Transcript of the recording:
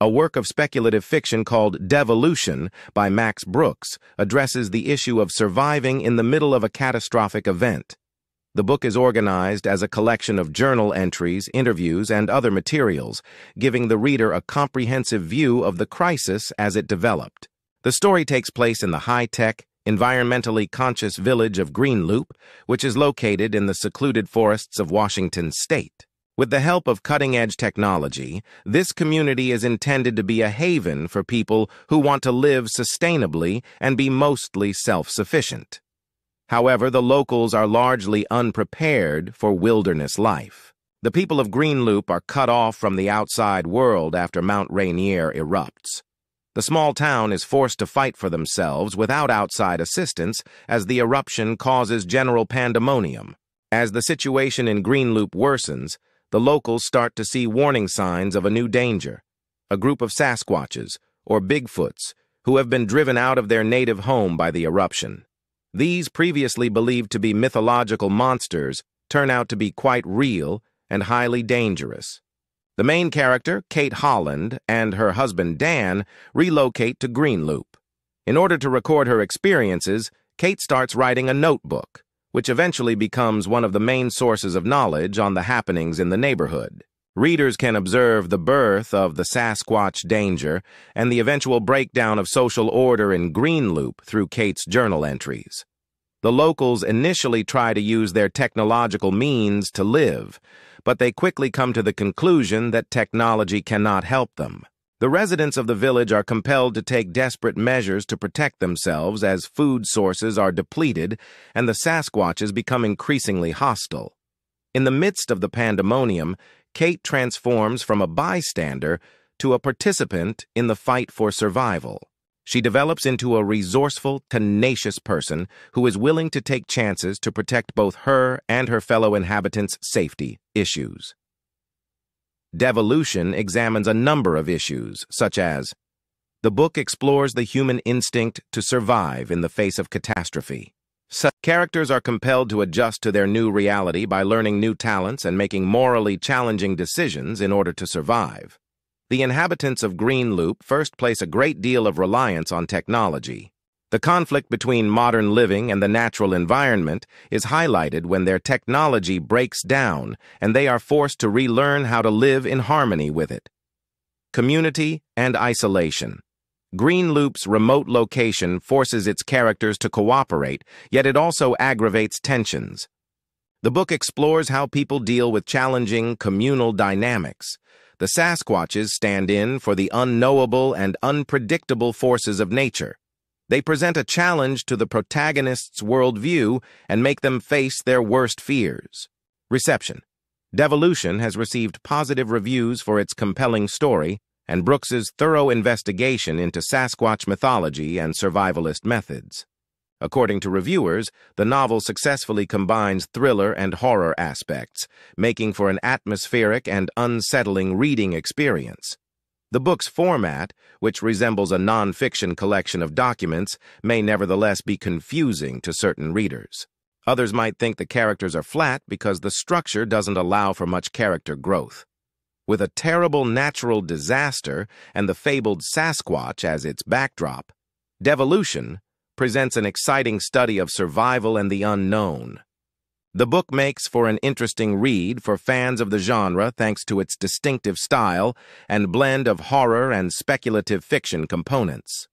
A work of speculative fiction called Devolution by Max Brooks addresses the issue of surviving in the middle of a catastrophic event. The book is organized as a collection of journal entries, interviews, and other materials, giving the reader a comprehensive view of the crisis as it developed. The story takes place in the high-tech, environmentally conscious village of Greenloop, which is located in the secluded forests of Washington state. With the help of cutting-edge technology, this community is intended to be a haven for people who want to live sustainably and be mostly self-sufficient. However, the locals are largely unprepared for wilderness life. The people of Greenloop are cut off from the outside world after Mount Rainier erupts. The small town is forced to fight for themselves without outside assistance as the eruption causes general pandemonium. As the situation in Greenloop worsens, the locals start to see warning signs of a new danger: a group of Sasquatches, or Bigfoots, who have been driven out of their native home by the eruption. These, previously believed to be mythological monsters, turn out to be quite real and highly dangerous. The main character, Kate Holland, and her husband Dan relocate to Greenloop. In order to record her experiences, Kate starts writing a notebook, which eventually becomes one of the main sources of knowledge on the happenings in the neighborhood. Readers can observe the birth of the Sasquatch danger and the eventual breakdown of social order in Greenloop through Kate's journal entries. The locals initially try to use their technological means to live, but they quickly come to the conclusion that technology cannot help them. The residents of the village are compelled to take desperate measures to protect themselves as food sources are depleted and the Sasquatches become increasingly hostile. In the midst of the pandemonium, Kate transforms from a bystander to a participant in the fight for survival. She develops into a resourceful, tenacious person who is willing to take chances to protect both her and her fellow inhabitants' safety issues. Devolution examines a number of issues, such as: the book explores the human instinct to survive in the face of catastrophe. Such characters are compelled to adjust to their new reality by learning new talents and making morally challenging decisions in order to survive. The inhabitants of Greenloop first place a great deal of reliance on technology. The conflict between modern living and the natural environment is highlighted when their technology breaks down and they are forced to relearn how to live in harmony with it. Community and isolation. Greenloop's remote location forces its characters to cooperate, yet it also aggravates tensions. The book explores how people deal with challenging communal dynamics. The Sasquatches stand in for the unknowable and unpredictable forces of nature. They present a challenge to the protagonist's worldview and make them face their worst fears. Reception. Devolution has received positive reviews for its compelling story and Brooks's thorough investigation into Sasquatch mythology and survivalist methods. According to reviewers, the novel successfully combines thriller and horror aspects, making for an atmospheric and unsettling reading experience. The book's format, which resembles a non-fiction collection of documents, may nevertheless be confusing to certain readers. Others might think the characters are flat because the structure doesn't allow for much character growth. With a terrible natural disaster and the fabled Sasquatch as its backdrop, Devolution presents an exciting study of survival and the unknown. The book makes for an interesting read for fans of the genre thanks to its distinctive style and blend of horror and speculative fiction components.